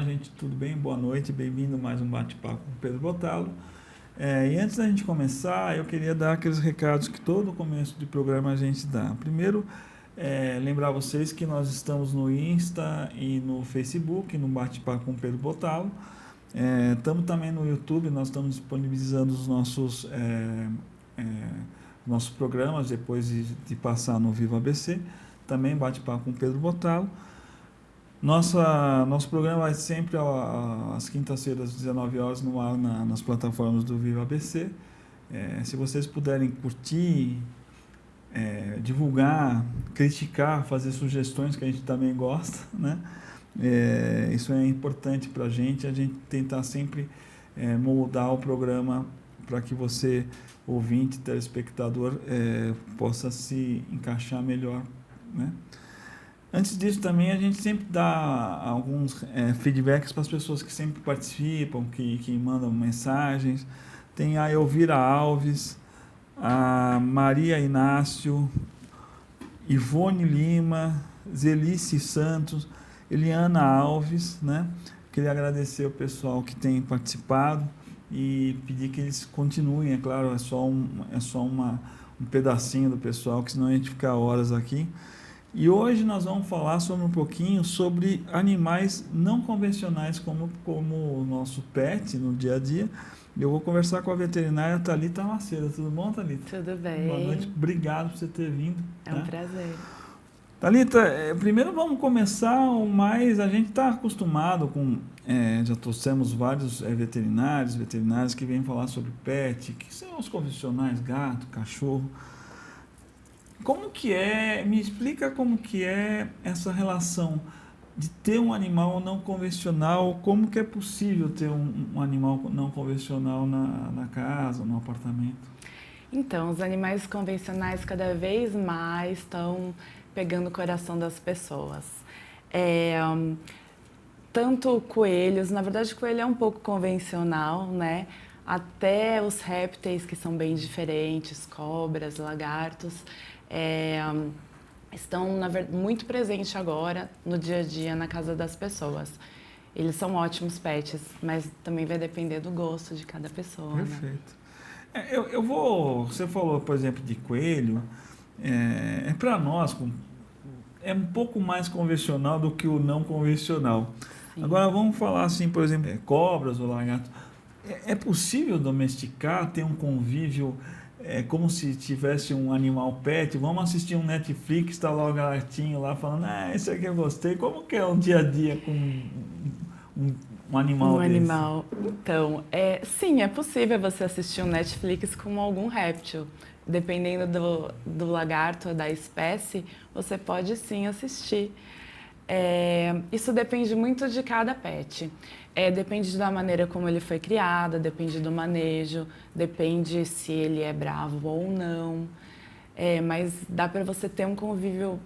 Olá, gente, tudo bem? Boa noite, bem-vindo a mais um bate-papo com o Pedro Bottalo. E antes da gente começar, eu queria dar aqueles recados que todo começo de programa a gente dá. Primeiro, lembrar vocês que nós estamos no Insta e no Facebook, no bate-papo com o Pedro Bottalo. Estamos também no YouTube, nós estamos disponibilizando os nossos programas depois de passar no Viva ABC. Também bate-papo com o Pedro Bottalo. Nosso programa vai sempre às quintas-feiras, às 19 horas, no ar nas plataformas do Viva ABC. Se vocês puderem curtir, divulgar, criticar, fazer sugestões, que a gente também gosta, né? Isso é importante para a gente tentar sempre moldar o programa para que você, ouvinte, telespectador, possa se encaixar melhor, né? Antes disso também a gente sempre dá alguns feedbacks para as pessoas que sempre participam, que mandam mensagens. Tem a Elvira Alves, a Maria Inácio, Ivone Lima, Zelice Santos, Eliana Alves, né? Queria agradecer o pessoal que tem participado e pedir que eles continuem, é claro, é só um pedacinho do pessoal, que senão a gente fica horas aqui. E hoje nós vamos falar um pouquinho sobre animais não convencionais como o nosso pet no dia a dia. Eu vou conversar com a veterinária Thalita Macedo. Tudo bom, Thalita? Tudo bem. Boa noite. Obrigado por você ter vindo. É um prazer. Thalita, primeiro vamos começar a gente está acostumado com, já trouxemos vários veterinários que vêm falar sobre pet, que são os convencionais, gato, cachorro. Me explica como que é essa relação de ter um animal não convencional, como que é possível ter um animal não convencional na casa, no apartamento? Então, os animais convencionais cada vez mais estão pegando o coração das pessoas. Tanto coelhos, na verdade o coelho é um pouco convencional, né? Até os répteis, que são bem diferentes, cobras, lagartos, estão muito presentes agora no dia a dia na casa das pessoas. Eles são ótimos pets, mas também vai depender do gosto de cada pessoa. Perfeito. Né? Você falou, por exemplo, de coelho, para nós é um pouco mais convencional do que o não convencional. Sim. Agora vamos falar assim, por exemplo, cobras ou lagartos. É possível domesticar, ter um convívio como se tivesse um animal pet? Vamos assistir um Netflix, está lá o gatinho lá falando, esse aqui eu gostei. Como que é um dia a dia com um animal desse? Animal. Então, sim, é possível você assistir um Netflix com algum réptil. Dependendo do lagarto ou da espécie, você pode sim assistir. Isso depende muito de cada pet. Depende da maneira como ele foi criado, depende do manejo, depende se ele é bravo ou não. Mas dá para você ter um convívio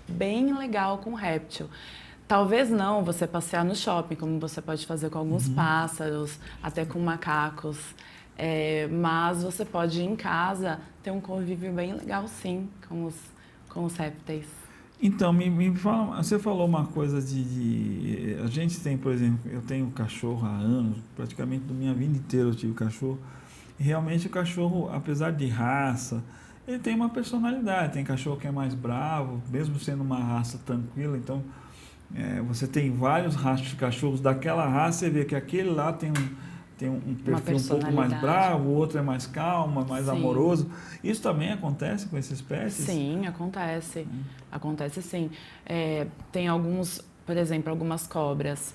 bem legal com o réptil. Talvez não você passear no shopping, como você pode fazer com alguns pássaros, até com macacos. Mas você pode ir em casa ter um convívio bem legal, sim, com os répteis. Então, me fala, você falou uma coisa a gente tem, por exemplo, eu tenho cachorro há anos, praticamente da minha vida inteira eu tive cachorro, e realmente o cachorro, apesar de raça, ele tem uma personalidade. Tem cachorro que é mais bravo, mesmo sendo uma raça tranquila. Então, você tem vários rastros de cachorros daquela raça, você vê que aquele lá tem um perfil um pouco mais bravo, o outro é mais calmo, mais amoroso. Isso também acontece com esses pets? Sim, acontece. Acontece sim. Tem por exemplo, algumas cobras,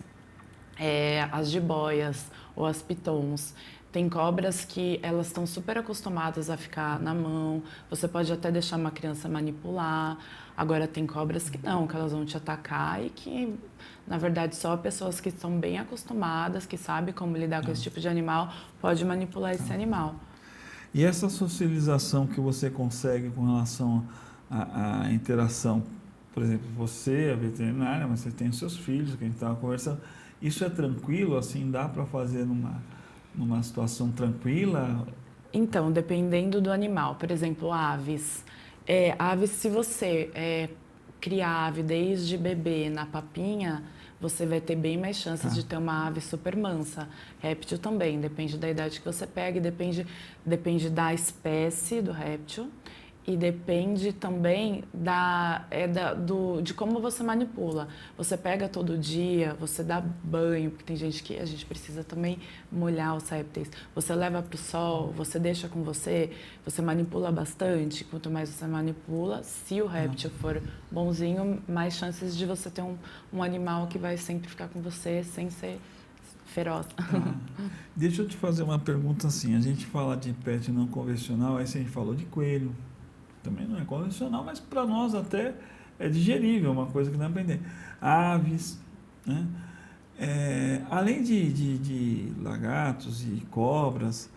as jiboias ou as pitons. Tem cobras que elas estão super acostumadas a ficar na mão. Você pode até deixar uma criança manipular. Agora tem cobras que não, que elas vão te atacar e que, na verdade, só pessoas que estão bem acostumadas, que sabem como lidar com esse tipo de animal, pode manipular esse animal. E essa socialização que você consegue com relação à interação, por exemplo, você, a veterinária, mas você tem os seus filhos, que a gente estava conversando, isso é tranquilo, assim, dá para fazer numa situação tranquila? Então, dependendo do animal. Por exemplo, aves. Aves, se você criar ave desde bebê na papinha, você vai ter bem mais chances de ter uma ave super mansa. Réptil também, depende da idade que você pega, depende da espécie do réptil. E depende também de como você manipula. Você pega todo dia, você dá banho, porque tem gente que a gente precisa também molhar os répteis. Você leva para o sol, você deixa com você manipula bastante. Quanto mais você manipula, se o réptil for bonzinho, mais chances de você ter um animal que vai sempre ficar com você sem ser feroz. Deixa eu te fazer uma pergunta assim. A gente fala de pet não convencional, aí a gente falou de coelho. Também não é convencional, mas para nós até é digerível, uma coisa que dá para aprender. Aves, né? Além de lagartos e cobras,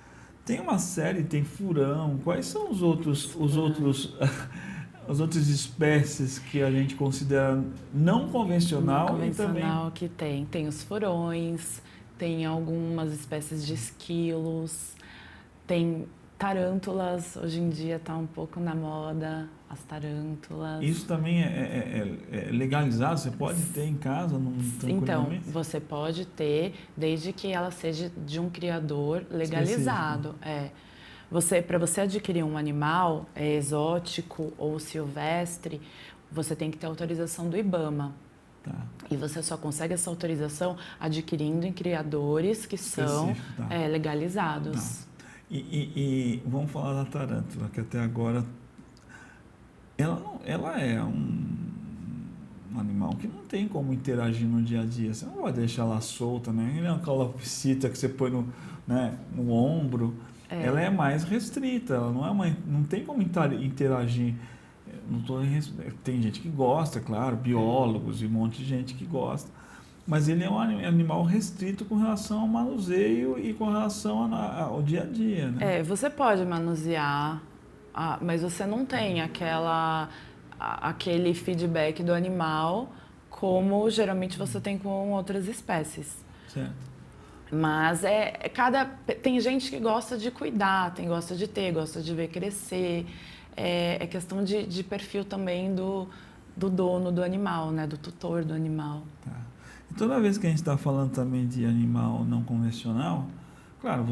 tem uma série, tem furão. Quais são as outras espécies que a gente considera não convencional? Não convencional e também... que tem os furões, tem algumas espécies de esquilos, tem tarântulas, hoje em dia está um pouco na moda, as tarântulas. Isso também é legalizado? Você pode ter em casa? Então, você pode ter, desde que ela seja de um criador legalizado. Para você adquirir um animal exótico ou silvestre, você tem que ter autorização do IBAMA. Tá. E você só consegue essa autorização adquirindo em criadores que são legalizados. Tá. E vamos falar da tarântula, que até agora ela é um animal que não tem como interagir no dia a dia. Você não vai deixar ela solta, né? Ele é uma calopsita que você põe no ombro. Ela é mais restrita, ela não tem como interagir. Tem gente que gosta, claro, biólogos e um monte de gente que gosta. Mas ele é um animal restrito com relação ao manuseio e com relação ao dia a dia, né? Você pode manusear, mas você não tem aquele feedback do animal como geralmente você tem com outras espécies. Certo. Mas tem gente que gosta de cuidar, gosta de ter, gosta de ver crescer. É questão de perfil também do dono do animal, né? Do tutor do animal. Tá. Toda vez que a gente está falando também de animal não convencional, claro,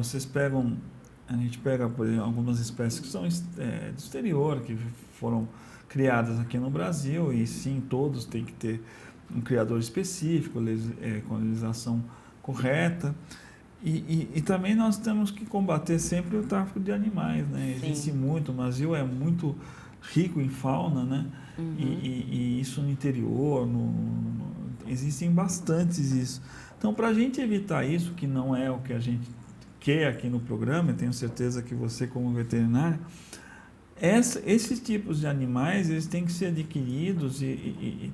a gente pega, por exemplo, algumas espécies que são do exterior, que foram criadas aqui no Brasil, e sim, todos têm que ter um criador específico, com a legislação correta. E também nós temos que combater sempre o tráfico de animais, né? Existe muito, o Brasil é muito rico em fauna, né? Uhum. E isso no interior, existem bastantes isso. Então, para a gente evitar isso, que não é o que a gente quer aqui no programa, eu tenho certeza que você, como veterinário, esses tipos de animais, eles têm que ser adquiridos e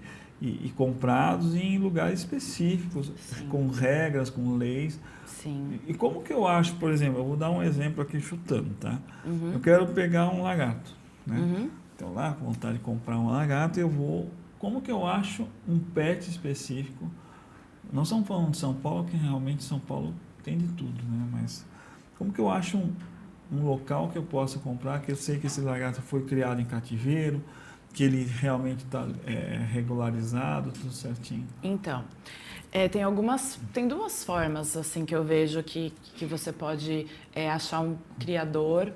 comprados em lugares específicos, com regras, com leis. Sim. E como que eu acho, por exemplo, eu vou dar um exemplo aqui chutando, tá? Uhum. Eu quero pegar um lagarto, né? Uhum. Então, lá, com vontade de comprar um lagarto, como que eu acho um pet específico? Não estamos falando de São Paulo, que realmente São Paulo tem de tudo, né? Mas como que eu acho um local que eu possa comprar, que eu sei que esse lagarto foi criado em cativeiro, que ele realmente está regularizado, tudo certinho? Então, tem duas formas assim que eu vejo que você pode achar um criador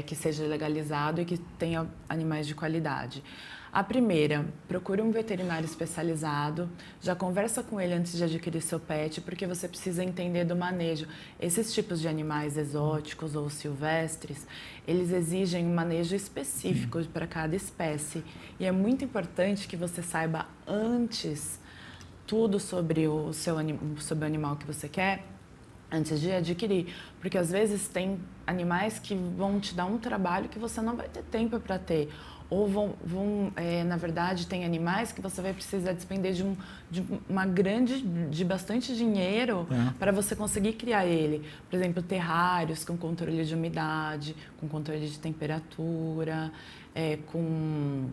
que seja legalizado e que tenha animais de qualidade. A primeira, procure um veterinário especializado, já conversa com ele antes de adquirir seu pet, porque você precisa entender do manejo. Esses tipos de animais exóticos ou silvestres, eles exigem um manejo específico para cada espécie. E é muito importante que você saiba antes tudo sobre sobre o animal que você quer, antes de adquirir. Porque às vezes tem animais que vão te dar um trabalho que você não vai ter tempo para ter. Ou na verdade, tem animais que você vai precisar despender de bastante dinheiro para você conseguir criar ele. Por exemplo, terrários com controle de umidade, com controle de temperatura, com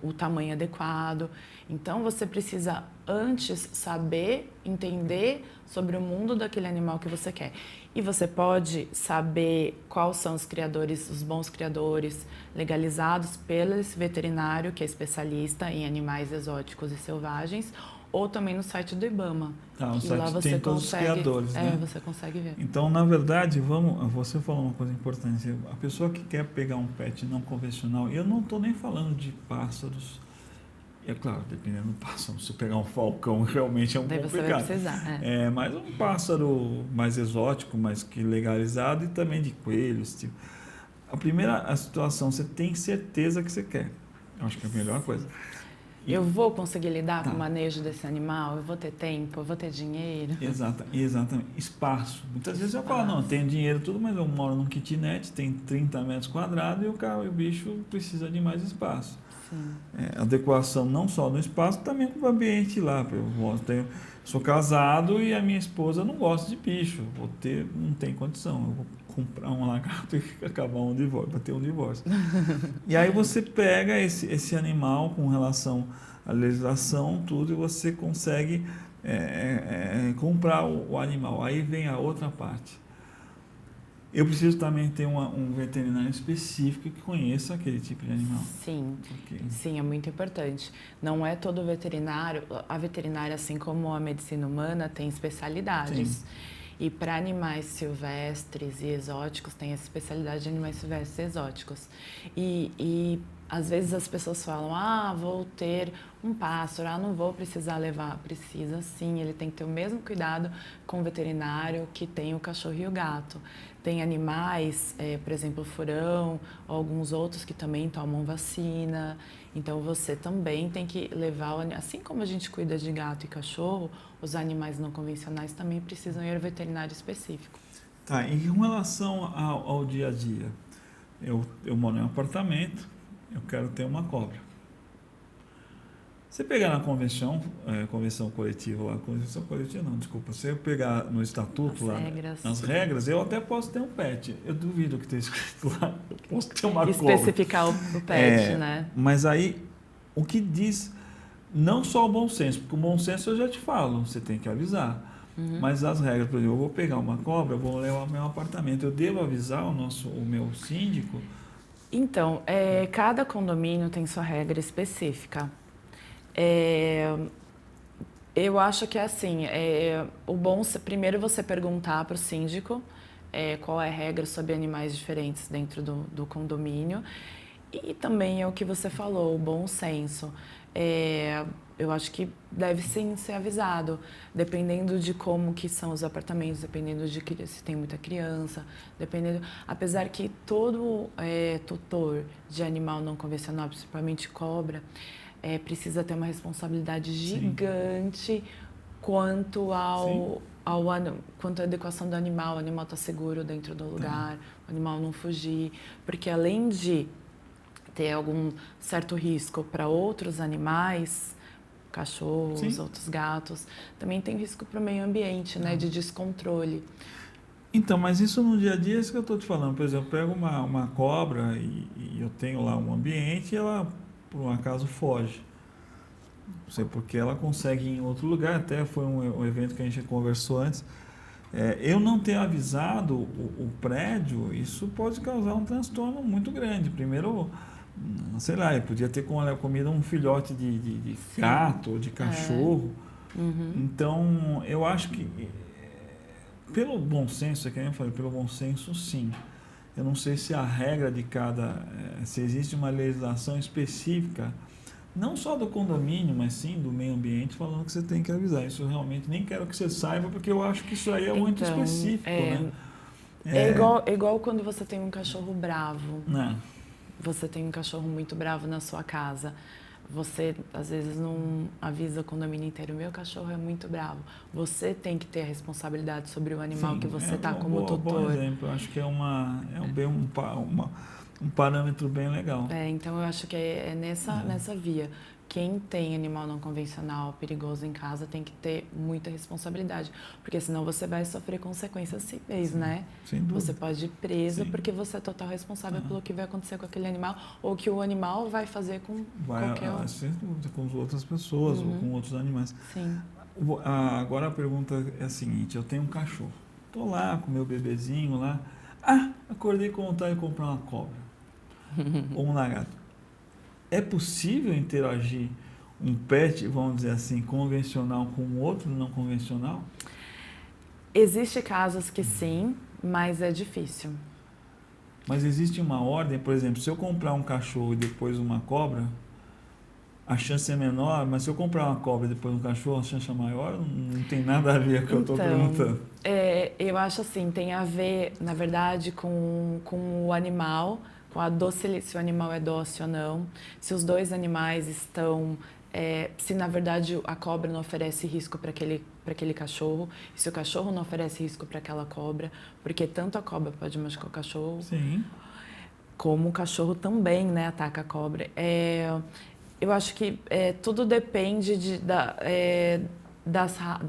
o tamanho adequado. Então, você precisa antes saber, entender sobre o mundo daquele animal que você quer. E você pode saber quais são os criadores, os bons criadores legalizados pelo esse veterinário que é especialista em animais exóticos e selvagens, ou também no site do IBAMA. Tá, o que lá site você tem todos os criadores, né? Você consegue ver. Então, na verdade, você falou uma coisa importante. A pessoa que quer pegar um pet não convencional, eu não estou nem falando de pássaros. É claro, dependendo do pássaro, se pegar um falcão realmente é um Daí complicado. você vai precisar. Mas um pássaro mais exótico, mais que legalizado, e também de coelhos. Tipo. A situação, você tem certeza que você quer. Eu acho que é a melhor coisa. Eu vou conseguir lidar com o manejo desse animal? Eu vou ter tempo? Eu vou ter dinheiro? Exatamente. Espaço. Muitas vezes eu falo, não, tenho dinheiro tudo, mas eu moro num kitnet, tem 30 metros quadrados e o bicho precisa de mais espaço. Adequação não só no espaço, também com o ambiente lá. Sou casado e a minha esposa não gosta de bicho. Não tem condição. Eu vou comprar um lagarto e acabar um divórcio, vai ter um divórcio. E aí você pega esse animal com relação à legislação, tudo, e você consegue comprar o animal. Aí vem a outra parte. Eu preciso também ter um veterinário específico que conheça aquele tipo de animal. Sim, é muito importante. Não é todo veterinário, a veterinária, assim como a medicina humana, tem especialidades. Sim. E para animais silvestres e exóticos, tem essa especialidade de animais silvestres e exóticos. E às vezes as pessoas falam, vou ter um pássaro, não vou precisar levar. Precisa sim, ele tem que ter o mesmo cuidado com o veterinário que tem o cachorro e o gato. Tem animais, por exemplo, o furão, ou alguns outros que também tomam vacina. Então você também tem que levar, assim como a gente cuida de gato e cachorro, os animais não convencionais também precisam ir ao veterinário específico. Tá, em relação ao dia a dia, eu moro em um apartamento, eu quero ter uma cobra. Você pegar na convenção coletiva lá, convenção coletiva não, desculpa, você pegar no estatuto lá, nas regras, eu até posso ter um pet. Eu duvido que tenha escrito lá, eu posso ter uma cobra. Especificar o pet, né? Mas aí, o que diz, não só o bom senso, porque o bom senso eu já te falo, você tem que avisar. Mas as regras, por exemplo, eu vou pegar uma cobra, eu vou levar ao meu apartamento, eu devo avisar o meu síndico? Então, cada condomínio tem sua regra específica. Eu acho que é assim, o bom primeiro você perguntar para o síndico qual é a regra sobre animais diferentes dentro do condomínio, e também é o que você falou, o bom senso. Eu acho que deve sim ser avisado, dependendo de como que são os apartamentos, dependendo de se tem muita criança, apesar que todo tutor de animal não convencional, principalmente cobra, precisa ter uma responsabilidade gigante quanto quanto à adequação do animal. O animal está seguro dentro do lugar, o animal não fugir, porque além de ter algum certo risco para outros animais, cachorros, outros gatos, também tem risco para o meio ambiente, né, de descontrole. Então, mas isso no dia a dia é isso que eu estou te falando. Por exemplo, eu pego uma cobra e eu tenho lá um ambiente e ela, por um acaso, foge. Não sei porque ela consegue ir em outro lugar, até foi um evento que a gente conversou antes. Eu não ter avisado o prédio, isso pode causar um transtorno muito grande. Primeiro, sei lá, eu podia ter comido um filhote de gato ou de cachorro. Então, eu acho que, pelo bom senso, que eu falei, pelo bom senso, sim. Eu não sei se a regra de se existe uma legislação específica, não só do condomínio, mas sim do meio ambiente, falando que você tem que avisar. Isso eu realmente nem quero que você saiba, porque eu acho que isso aí é muito específico, né? É igual quando você tem um cachorro bravo. Você tem um cachorro muito bravo na sua casa. Você, às vezes, não avisa o condomínio inteiro. Meu cachorro é muito bravo. Você tem que ter a responsabilidade sobre o animal que você está como tutor. Bom exemplo. Eu acho que é um parâmetro bem legal. Então eu acho que é nessa via. Quem tem animal não convencional perigoso em casa tem que ter muita responsabilidade, porque senão você vai sofrer consequências cíveis, né? Sem dúvida. Você pode ir preso porque você é total responsável pelo que vai acontecer com aquele animal ou que o animal vai fazer com qualquer outro. Sem dúvida, com outras pessoas ou com outros animais. Sim. Agora a pergunta é a seguinte, eu tenho um cachorro, estou lá com meu bebezinho lá, acordei com vontade de comprar uma cobra ou um lagarto. É possível interagir um pet, vamos dizer assim, convencional com outro não convencional? Existem casos que sim, mas é difícil. Mas existe uma ordem, por exemplo, se eu comprar um cachorro e depois uma cobra, a chance é menor, mas se eu comprar uma cobra e depois um cachorro, a chance é maior? Não tem nada a ver com o que eu estou perguntando. Eu acho assim, tem a ver, na verdade, com o animal, com a docilidade, se o animal é dócil ou não, se os dois animais estão, se na verdade a cobra não oferece risco para aquele cachorro, e se o cachorro não oferece risco para aquela cobra, porque tanto a cobra pode machucar o cachorro, Sim. como o cachorro também, né, ataca a cobra. Eu acho que tudo depende da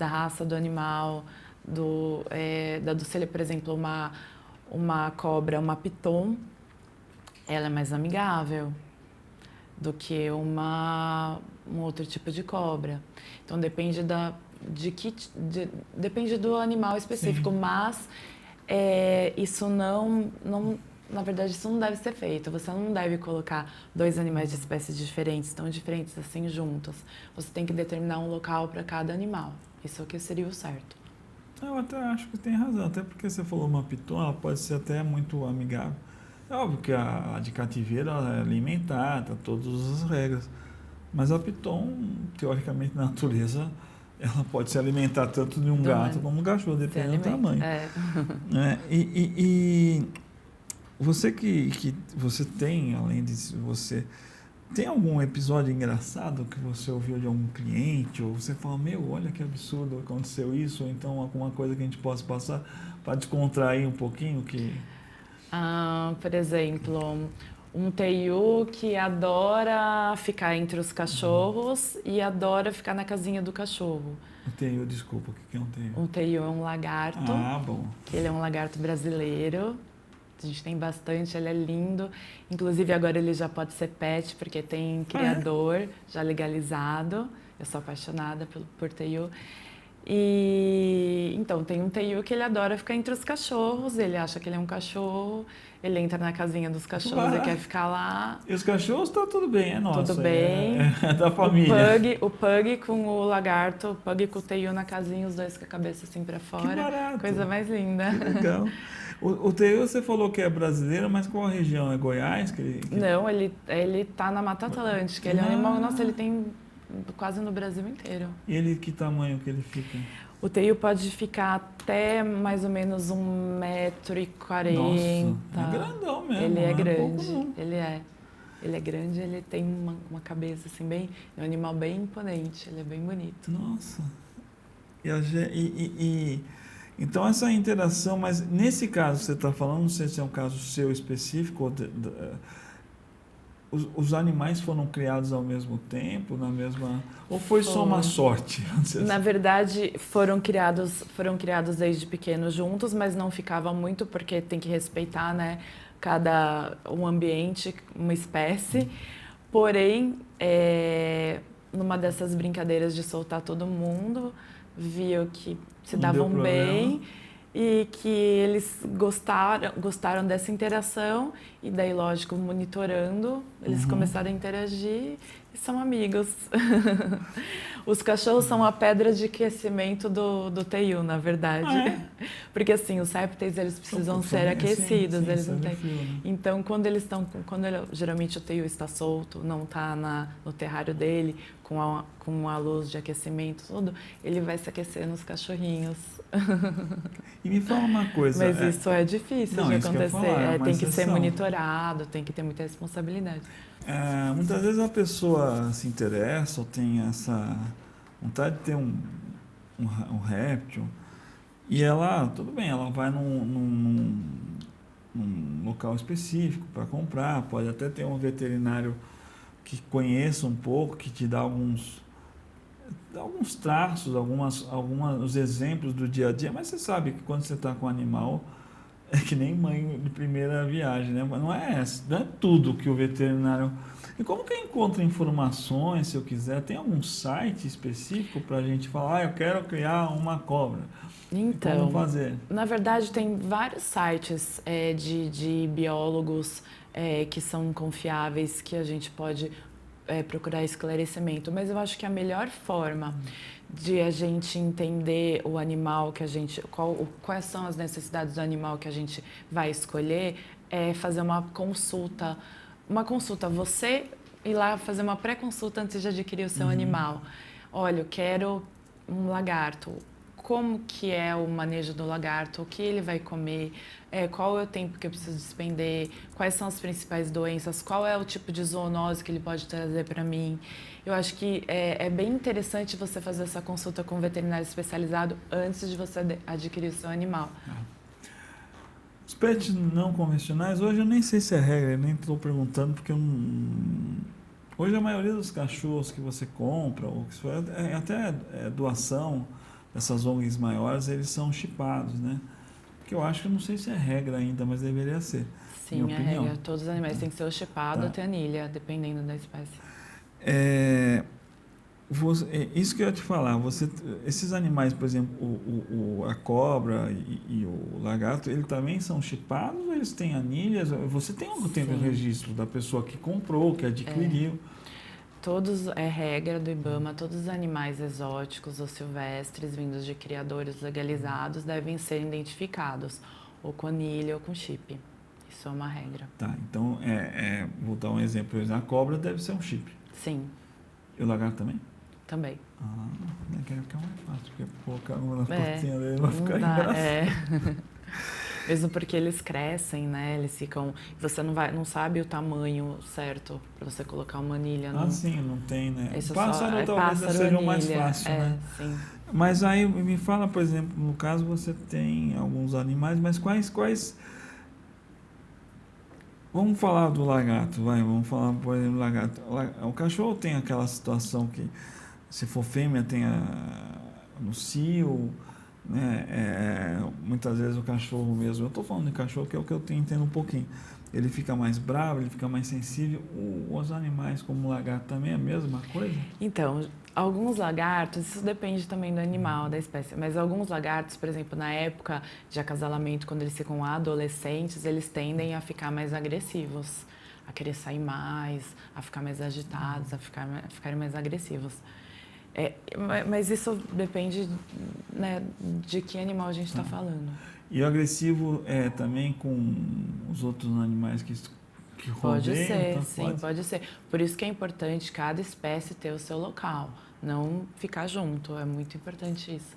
raça do animal, da docilidade. Por exemplo, uma cobra, uma piton, ela é mais amigável do que um outro tipo de cobra. Então depende depende do animal específico, Sim. mas isso não, na verdade, isso não deve ser feito. Você não deve colocar dois animais de espécies diferentes, tão diferentes assim, juntos. Você tem que determinar um local para cada animal. Isso é o que seria o certo. Eu até acho que tem razão, até porque você falou uma piton, ela pode ser até muito amigável. É óbvio que a de cativeiro ela é alimentada, todas as regras. Mas a piton, teoricamente, na natureza, ela pode se alimentar tanto de um gato como um cachorro, dependendo do tamanho. E você você tem, além disso, você tem algum episódio engraçado que você ouviu de algum cliente, ou você fala, meu, olha que absurdo, aconteceu isso, ou então alguma coisa que a gente possa passar para descontrair um pouquinho? Por exemplo, um teiu que adora ficar entre os cachorros e adora ficar na casinha do cachorro. Um teiu, desculpa, o que é um teiu? Um teiu é um lagarto. Ah, bom. Ele é um lagarto brasileiro. A gente tem bastante, ele é lindo. Inclusive agora ele já pode ser pet, porque tem criador já legalizado. Eu sou apaixonada por teiu. E então tem um teiu que ele adora ficar entre os cachorros, ele acha que ele é um cachorro, ele entra na casinha dos cachorros e quer ficar lá. E os cachorros tá tudo bem, é nosso. Tudo bem. É da família. O pug com o lagarto, o pug com o teiu na casinha, os dois com a cabeça assim pra fora. Que barato. Coisa mais linda. Que legal. O teiu você falou que é brasileiro, mas qual a região? É Goiás? Não, ele tá na Mata Atlântica. Ele é um animal, nossa, ele tem quase no Brasil inteiro. E ele, que tamanho que ele fica? O teiu pode ficar até mais ou menos 1,40 m. Nossa, é grandão mesmo. Ele é grande, pouco, não. Ele é grande, ele tem uma cabeça assim bem, é um animal bem imponente, ele é bem bonito. Nossa. Então essa interação, mas nesse caso que você está falando, não sei se é um caso seu específico, os animais foram criados ao mesmo tempo, ou foi só uma sorte? Na verdade, foram criados desde pequenos juntos, mas não ficavam muito porque tem que respeitar, né, um ambiente, uma espécie. Porém, numa dessas brincadeiras de soltar todo mundo, viu que se davam bem e que eles gostaram dessa interação e daí, lógico, monitorando, eles começaram a interagir e são amigos. Os cachorros são a pedra de aquecimento do teiu, na verdade. Porque assim, os répteis, eles precisam ser aquecidos, eles não têm. Então, geralmente o teiu está solto, não está no terrário dele, com a luz de aquecimento, tudo, ele vai se aquecer nos cachorrinhos. E me fala uma coisa. Mas isso é difícil de acontecer. Tem que ser monitorado, tem que ter muita responsabilidade. Muitas vezes a pessoa se interessa ou tem essa vontade de ter um réptil e ela, tudo bem, ela vai num local específico para comprar, pode até ter um veterinário que conheça um pouco, que te dá alguns traços, alguns exemplos do dia a dia, mas você sabe que quando você está com um animal, é que nem mãe de primeira viagem, né? Não é tudo que o veterinário... E como que eu encontro informações, se eu quiser? Tem algum site específico para a gente falar, eu quero criar uma cobra? Então, como fazer? Na verdade, tem vários sites de biólogos que são confiáveis, que a gente pode procurar esclarecimento, mas eu acho que a melhor forma de a gente entender o animal que a gente, quais são as necessidades do animal que a gente vai escolher, é fazer uma consulta, você ir lá fazer uma pré-consulta antes de adquirir o seu animal. Olha, eu quero um lagarto. Como que é o manejo do lagarto, o que ele vai comer, qual é o tempo que eu preciso despender, quais são as principais doenças, qual é o tipo de zoonose que ele pode trazer para mim. Eu acho que é bem interessante você fazer essa consulta com um veterinário especializado antes de você adquirir o seu animal. Os pets não convencionais, hoje eu nem sei se é regra, eu nem estou perguntando, porque hoje a maioria dos cachorros que você compra, ou que for, até doação, essas ONGs maiores, eles são chipados, né? Que eu acho que eu não sei se é regra ainda, mas deveria ser. Sim, é regra. Todos os animais têm que ser ou chipado ou ter anilha, dependendo da espécie. Isso que eu ia te falar, esses animais, por exemplo, a cobra e o lagarto, eles também são chipados ou eles têm anilhas? Você tem um registro da pessoa que comprou, que adquiriu? Todos, é regra do IBAMA, todos os animais exóticos ou silvestres vindos de criadores legalizados devem ser identificados, ou com anilha ou com chip. Isso é uma regra. Tá, então, vou dar um exemplo. A cobra deve ser um chip. Sim. E o lagarto também? Também. Quero ficar mais fácil, porque colocar uma na patinha dele vai ficar engraçado. Mesmo porque eles crescem, né? Eles ficam. Você não sabe o tamanho certo para você colocar uma anilha. Sim, não tem, né? Isso Pássaro talvez seja o mais fácil, né? Sim. Mas aí me fala, por exemplo, no caso você tem alguns animais, mas quais... Vamos falar do lagarto, vamos falar, por exemplo, do lagarto. O cachorro tem aquela situação que, se for fêmea, tem no cio, né? Muitas vezes o cachorro mesmo, eu estou falando de cachorro que é o que eu entendo um pouquinho, ele fica mais bravo, ele fica mais sensível. Os animais como o lagarto também é a mesma coisa? Então, alguns lagartos, isso depende também do animal, da espécie, mas alguns lagartos, por exemplo, na época de acasalamento, quando eles ficam adolescentes, eles tendem a ficar mais agressivos, a querer sair mais, a ficar mais agitados, a ficarem mais agressivos. Mas isso depende, né, de que animal a gente está falando. E o agressivo é também com os outros animais que rodeiam? Pode ser, então sim, pode ser. Por isso que é importante cada espécie ter o seu local, não ficar junto, é muito importante isso.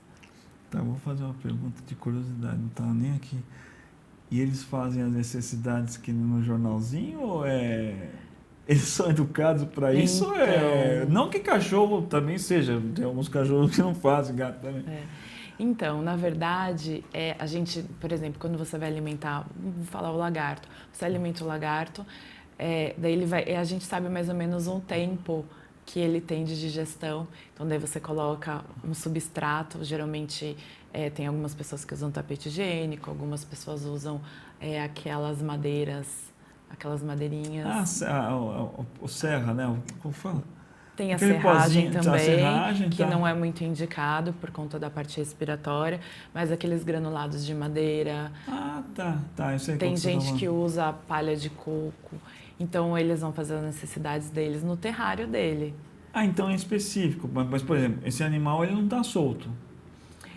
Tá, vou fazer uma pergunta de curiosidade, não está nem aqui. E eles fazem as necessidades que no jornalzinho ou eles são educados para isso? Não que cachorro também seja, tem alguns cachorros que não fazem, gato também. Então, na verdade, a gente, por exemplo, quando você vai alimentar, vou falar o lagarto, você alimenta o lagarto, daí a gente sabe mais ou menos um tempo que ele tem de digestão, então daí você coloca um substrato, geralmente tem algumas pessoas que usam tapete higiênico, algumas pessoas usam aquelas madeirinhas. O serra, né? Como fala? Tem a serragem também, que não é muito indicado por conta da parte respiratória, mas aqueles granulados de madeira. Eu sei. Tem gente que usa palha de coco, então eles vão fazer as necessidades deles no terrário dele. Então é específico, mas por exemplo, esse animal ele não está solto.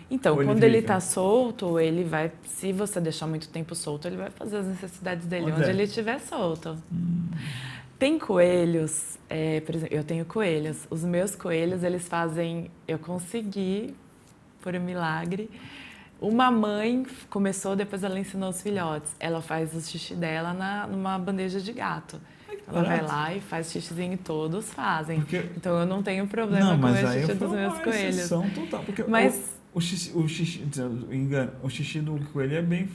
Então, quando ele está solto, ele vai, se você deixar muito tempo solto, ele vai fazer as necessidades dele onde ele estiver solto. Tem coelhos, por exemplo, eu tenho coelhos. Os meus coelhos, eles fazem... Eu consegui, por um milagre. Uma mãe começou, depois ela ensinou os filhotes. Ela faz o xixi dela numa bandeja de gato. Ela vai lá e faz xixizinho e todos fazem. Então eu não tenho problema com o xixi dos meus coelhos. Total, porque mas o xixi do coelho é bem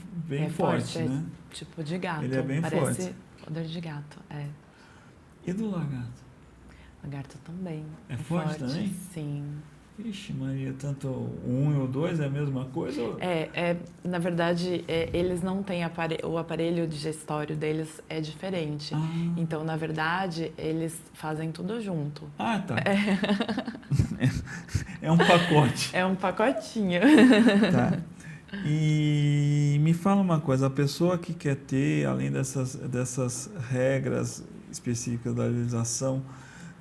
forte, né? Tipo de gato. Ele é bem forte. Parece odor de gato, E do lagarto? Lagarto também. É forte também? Sim. Ixi, Maria, tanto o 1 e o 2 é a mesma coisa? Na verdade, eles não têm o aparelho digestório deles é diferente. Então, na verdade, eles fazem tudo junto. Tá. É um pacote. É um pacotinho. Tá. E me fala uma coisa, a pessoa que quer ter, além dessas regras específicas da legislação,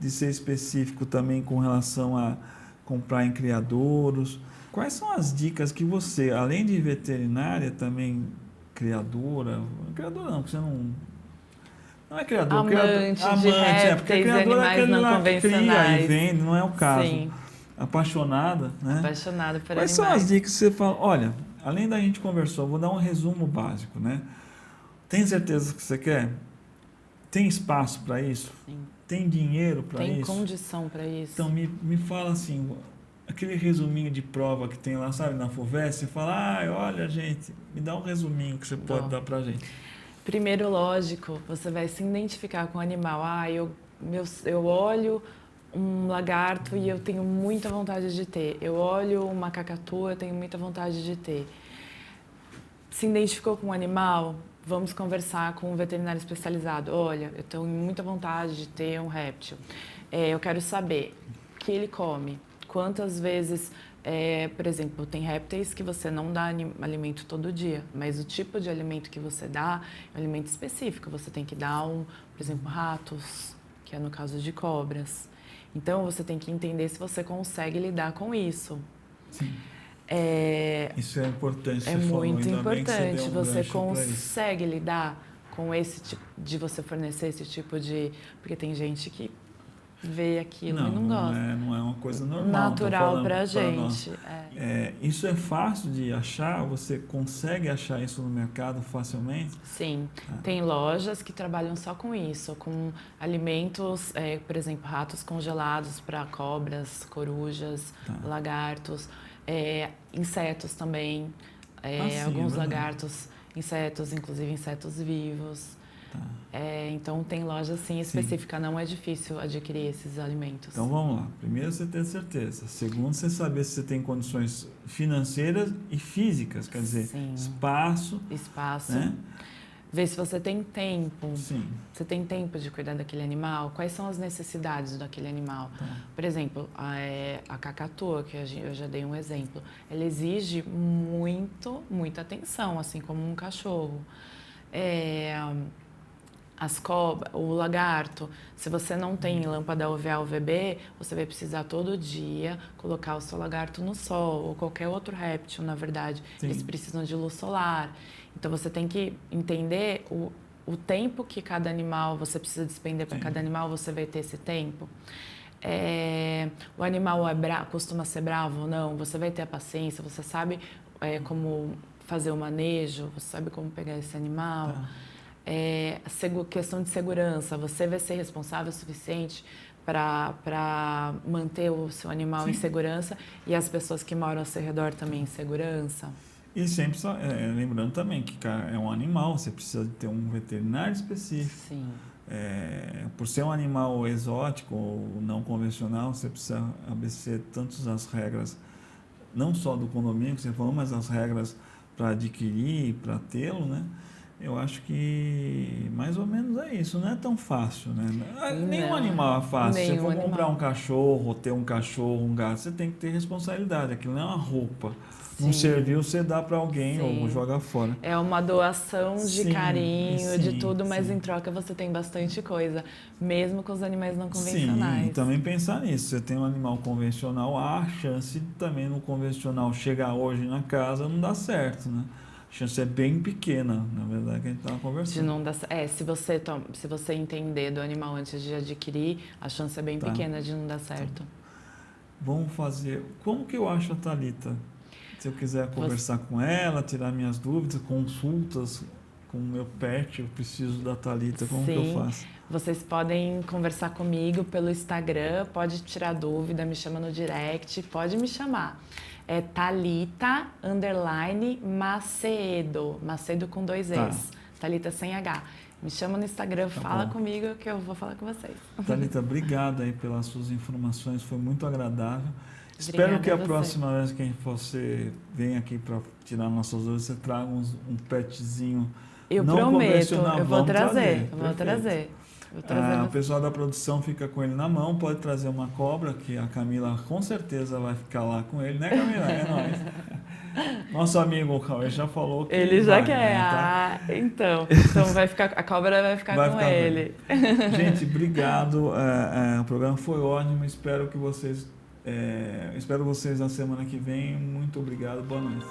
de ser específico também com relação a comprar em criadouros. Quais são as dicas que você, além de veterinária, também criadora não, porque você não é criador, Amante amante, de répteis porque e criador é animais aquele não lá que cria e convencionais. vende, não é o caso. Sim, Apaixonada, né? apaixonada por Quais animais. são as dicas que você fala? Olha, além da gente conversar, eu vou dar um resumo básico, né? Tem certeza que você quer? Tem espaço para isso? Sim. Tem dinheiro para isso? Tem condição para isso? Então, me fala assim, aquele resuminho de prova que tem lá, sabe, na FUVEST, você fala, olha, gente, me dá um resuminho que você pode dar para a gente. Primeiro, lógico, você vai se identificar com o animal. Eu olho um lagarto e eu tenho muita vontade de ter. Eu olho uma cacatua, eu tenho muita vontade de ter. Se identificou com o animal? Vamos conversar com um veterinário especializado. Olha, eu tenho muita vontade de ter um réptil. Eu quero saber o que ele come, quantas vezes... por exemplo, tem répteis que você não dá alimento todo dia, mas o tipo de alimento que você dá é um alimento específico. Você tem que dar, por exemplo, ratos, que é no caso de cobras. Então, você tem que entender se você consegue lidar com isso. Sim. Isso é importante. É muito importante. Você consegue lidar com esse tipo de você fornecer esse tipo de... Porque tem gente que vê aquilo e não gosta. Não é uma coisa normal. Natural pra gente. Isso é fácil de achar? Você consegue achar isso no mercado facilmente? Sim. Tem lojas que trabalham só com isso, com alimentos, por exemplo, ratos congelados para cobras, corujas, lagartos, insetos também, alguns lagartos, insetos, inclusive insetos vivos. Então, tem loja sim específica, não é difícil adquirir esses alimentos. Então, vamos lá. Primeiro, você ter certeza. Segundo, você saber se você tem condições financeiras e físicas, quer dizer, espaço. Né? Ver se você tem tempo. Sim. Você tem tempo de cuidar daquele animal? Quais são as necessidades daquele animal? Por exemplo, a cacatua, que eu já dei um exemplo, ela exige muita atenção, assim como um cachorro. As cobras, o lagarto, se você não tem lâmpada UVA ou UVB, você vai precisar todo dia colocar o seu lagarto no sol, ou qualquer outro réptil, na verdade. Sim. Eles precisam de luz solar. Então, você tem que entender o tempo que cada animal, você precisa despender para cada animal, você vai ter esse tempo. O animal costuma ser bravo ou não, você vai ter a paciência, você sabe como fazer o manejo, você sabe como pegar esse animal. Questão de segurança, você vai ser responsável o suficiente para manter o seu animal em segurança e as pessoas que moram ao seu redor também em segurança. E sempre lembrando também que é um animal, você precisa de ter um veterinário específico. Sim. Por ser um animal exótico ou não convencional, você precisa obedecer tanto as regras, não só do condomínio que você falou, mas as regras para adquirir, para tê-lo, né? Eu acho que mais ou menos é isso, não é tão fácil, né? Nenhum animal é fácil. Se você for comprar um cachorro, ou ter um cachorro, um gato, você tem que ter responsabilidade. Aquilo não é uma roupa. Sim. Não serviu, você dá para alguém ou joga fora. É uma doação de carinho, de tudo, mas em troca você tem bastante coisa, mesmo com os animais não convencionais. Sim, e também pensar nisso. Você tem um animal convencional, há a chance de também no convencional chegar hoje na casa não dá certo, né? A chance é bem pequena, na verdade, que a gente estava conversando. De não dar, se você entender do animal antes de adquirir, a chance é bem pequena de não dar certo. Vamos fazer... Como que eu acho a Thalita? Se eu quiser conversar com ela, tirar minhas dúvidas, consultas com o meu pet, eu preciso da Thalita, como que eu faço? Vocês podem conversar comigo pelo Instagram, pode tirar dúvida, me chama no direct, pode me chamar. É Thalita _Macedo, Macedo com 2 Es, Thalita sem H. Me chama no Instagram, fala comigo que eu vou falar com vocês. Thalita, obrigada aí pelas suas informações, foi muito agradável. Espero que a próxima vez que você venha aqui para tirar nossas dúvidas, você traga um petzinho. Eu prometo, eu vou trazer, vou trazer. O pessoal da produção fica com ele na mão, pode trazer uma cobra, que a Camila com certeza vai ficar lá com ele, né, Camila? É nóis. Nosso amigo Cauê já falou que Ele já vai, quer. né, tá? Então vai ficar, a cobra vai ficar com ele. Gente, obrigado. O programa foi ótimo. Espero vocês na semana que vem. Muito obrigado. Boa noite.